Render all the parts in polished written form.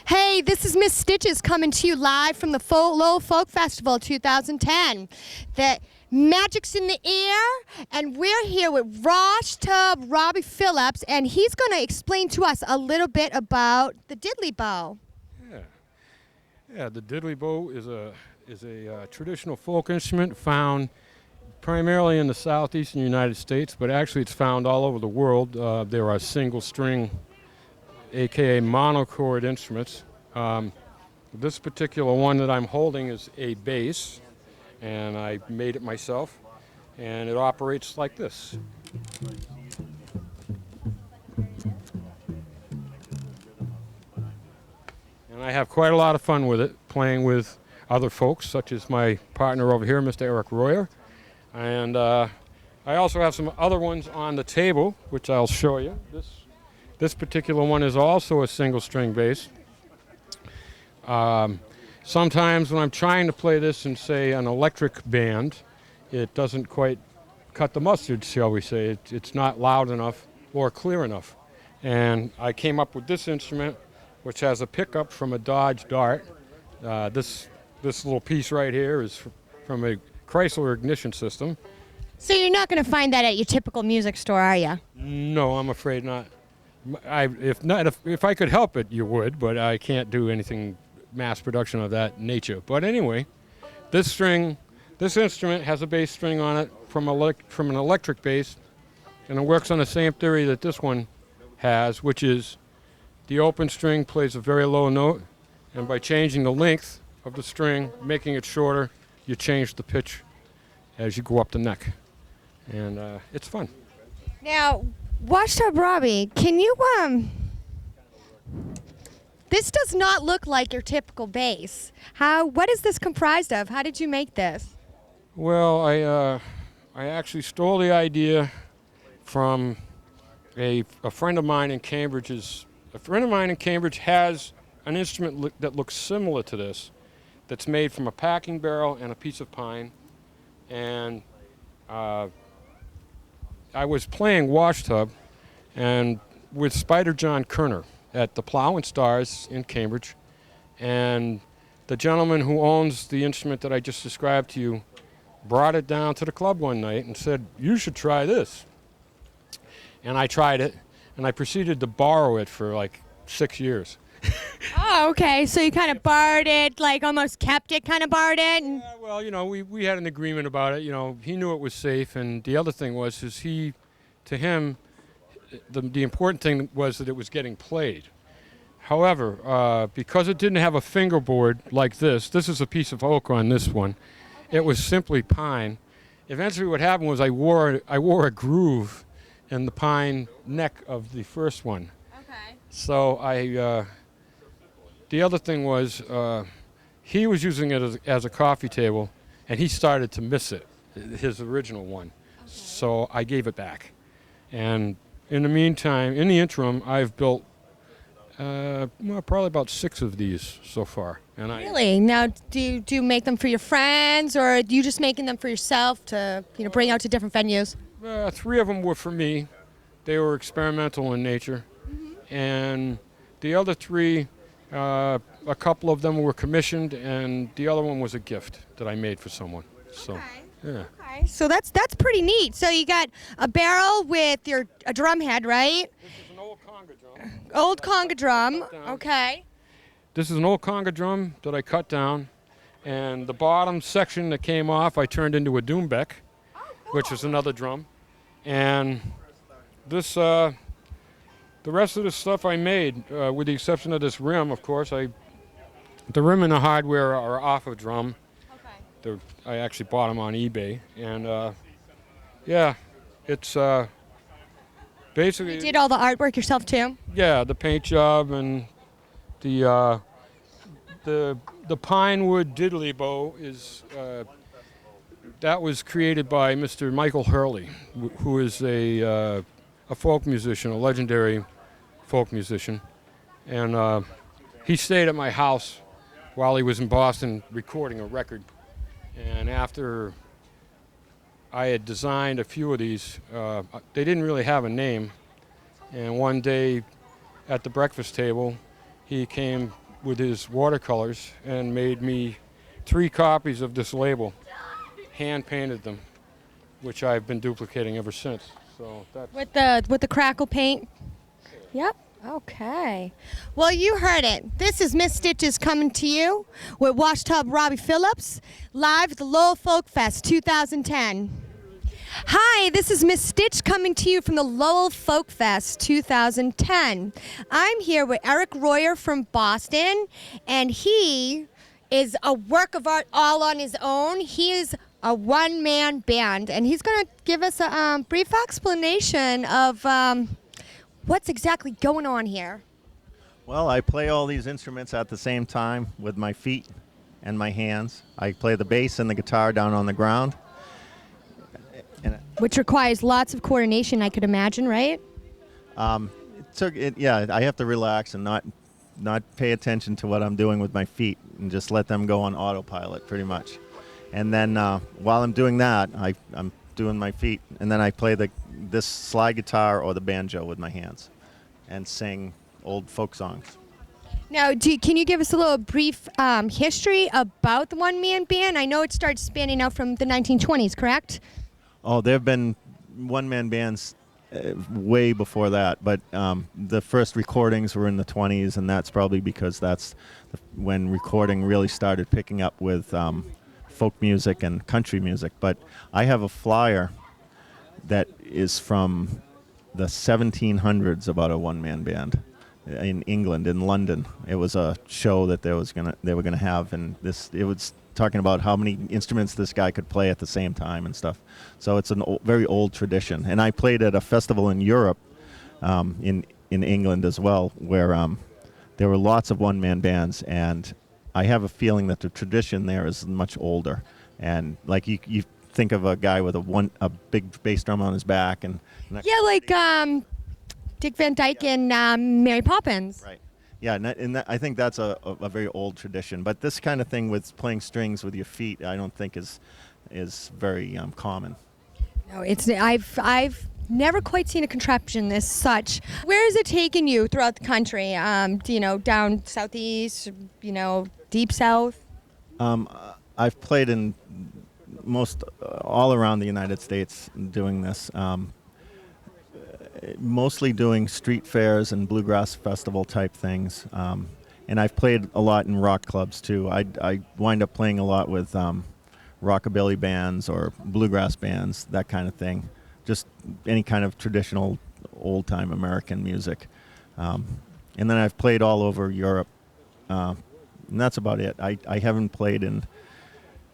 Hey, this is Miss Stitches coming to you live from the Lowell Folk Festival 2010. The magic's in the air, and we're here with Rosh Tub Robbie Phillips, and he's going to explain to us a little bit about the diddley bow. Yeah, the diddley bow is a traditional folk instrument found primarily in the southeastern United States, but actually it's found all over the world. There are single string, aka monochord instruments. This particular one that I'm holding is a bass, and I made it myself, and it operates like this. And I have quite a lot of fun with it, playing with other folks, such as my partner over here, Mr. Eric Royer. And I also have some other ones on the table, which I'll show you. This particular one is also a single string bass. Sometimes when I'm trying to play this in, say, an electric band, it doesn't quite cut the mustard, shall we say. It's not loud enough or clear enough. And I came up with this instrument, which has a pickup from a Dodge Dart. This little piece right here is from a Chrysler ignition system. So you're not going to find that at your typical music store, are you? No, I'm afraid not. If I could help it, you would, but I can't do anything mass production of that nature. But anyway, this instrument has a bass string on it from an electric bass, and it works on the same theory that this one has, which is the open string plays a very low note, and by changing the length of the string, making it shorter, you change the pitch as you go up the neck. And it's fun. Now, Washtub Robbie, can you, this does not look like your typical bass. What is this comprised of? How did you make this? Well, I actually stole the idea from a friend of mine in Cambridge. A friend of mine in Cambridge has an instrument that looks similar to this, that's made from a packing barrel and a piece of pine. And I was playing Washtub and with Spider John Kerner at the Plow and Stars in Cambridge. And the gentleman who owns the instrument that I just described to you brought it down to the club one night and said, "You should try this." And I tried it, and I proceeded to borrow it for like 6 years. Oh, okay. So you kind of borrowed it, like almost kept it, kind of borrowed it? And Yeah, well, we had an agreement about it. He knew it was safe, and the other thing was, to him, the important thing was that it was getting played. However, because it didn't have a fingerboard like this is a piece of oak on this one. It was simply pine. Eventually what happened was I wore a groove in the pine neck of the first one. Okay. So the other thing was, he was using it as a coffee table, and he started to miss it, his original one. Okay. So I gave it back. And in the interim, I've built probably about 6 of these so far. And Really? Now, do you make them for your friends, or are you just making them for yourself to bring out to different venues? 3 of them were for me. They were experimental in nature. Mm-hmm. And the other 3, a couple of them were commissioned, and the other one was a gift that I made for someone. So, okay. Yeah. Okay. So that's pretty neat. So you got a barrel with a drum head, right? This is an old conga drum. Old conga drum. Okay. This is an old conga drum that I cut down, and the bottom section that came off I turned into a doombeck, which is another drum. And this, the rest of the stuff I made, with the exception of this rim, of course. The rim and the hardware are off of drum. Okay. I actually bought them on eBay, and yeah, it's basically. You did all the artwork yourself too? Yeah, the paint job and the pine wood diddley bow is that was created by Mr. Michael Hurley, who is a folk musician, a legendary folk musician, and he stayed at my house while he was in Boston recording a record. And after I had designed a few of these, they didn't really have a name. And one day at the breakfast table, he came with his watercolors and made me 3 copies of this label, hand painted them, which I've been duplicating ever since. So that's With the crackle paint. Yep. Okay. Well, you heard it. This is Miss Stitches coming to you with Washtub Robbie Phillips, live at the Lowell Folk Fest 2010. Hi, this is Miss Stitch coming to you from the Lowell Folk Fest 2010. I'm here with Eric Royer from Boston, and he is a work of art all on his own. He is a one-man band, and he's going to give us a brief explanation of what's exactly going on here. Well, I play all these instruments at the same time with my feet and my hands. I play the bass and the guitar down on the ground. Which requires lots of coordination, I could imagine, right? Yeah, I have to relax and not pay attention to what I'm doing with my feet and just let them go on autopilot, pretty much. And then while I'm doing that, I'm doing my feet, and then I play this slide guitar or the banjo with my hands and sing old folk songs. Now, can you give us a little brief history about the one-man band? I know it started spanning out from the 1920s, correct? Oh, there have been one-man bands way before that, but the first recordings were in the 20s, and that's probably because that's when recording really started picking up with folk music and country music. But I have a flyer that is from the 1700s about a one-man band in England, in London. It was a show that they were gonna have, and it was talking about how many instruments this guy could play at the same time and stuff. So it's a very old tradition. And I played at a festival in Europe, in England as well, where there were lots of one-man bands, and I have a feeling that the tradition there is much older. And like you think of a guy with a big bass drum on his back, and Yeah, like Dick Van Dyke and Mary Poppins. right. Yeah, I think that's a very old tradition. But this kind of thing with playing strings with your feet, I don't think is very common. No, I've never quite seen a contraption as such. Where has it taken you throughout the country? Down southeast, deep south. I've played in all around the United States doing this. Mostly doing street fairs and bluegrass festival type things, and I've played a lot in rock clubs too. I wind up playing a lot with rockabilly bands or bluegrass bands, that kind of thing, just any kind of traditional old-time American music. And then I've played all over Europe, and that's about it. I haven't played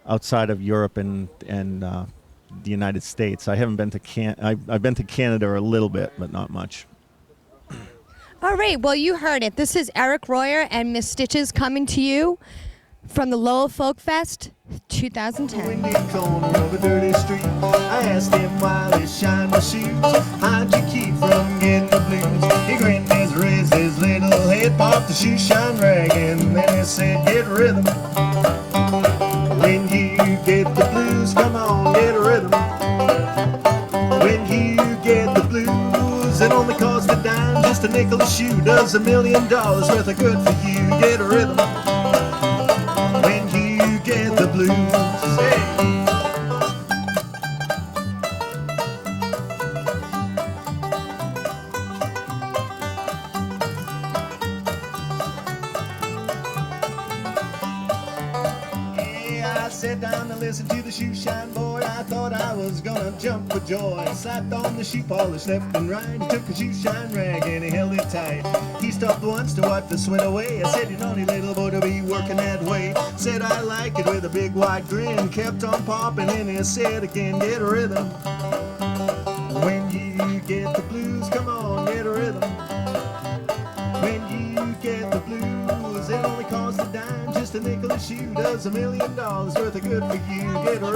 outside of Europe and the United States. I haven't been to I've been to Canada a little bit, but not much. All right, well, you heard it. This is Eric Royer and Miss Stitches coming to you from the Lowell Folk Fest 2010. Windy corner of a dirty street. I asked him while he shined my shoes, how'd you keep from getting the blues? He grinned as raised his little head, popped the shoe shine rag, and then he said, get rhythm. When you get the blues, come on, get a rhythm. When you get the blues, it only costs a dime, just a nickel a shoe, does $1 million worth of good for you. Get a rhythm. When you get the blues, hey. I sat down to listen to the shoe shine boy. I thought I was gonna jump for joy. Slapped on the shoe polish left and right. He took a shoe shine rag and he held it tight. He stopped once to wipe the sweat away. I said, you naughty little boy to be working that way. Said I like it with a big wide grin. Kept on popping and he said again, get a rhythm. When you get the blues, come on, get a rhythm. When you get the blues, it only costs a dime, just a nickel a shoe, does $1 million worth of good for you. Get a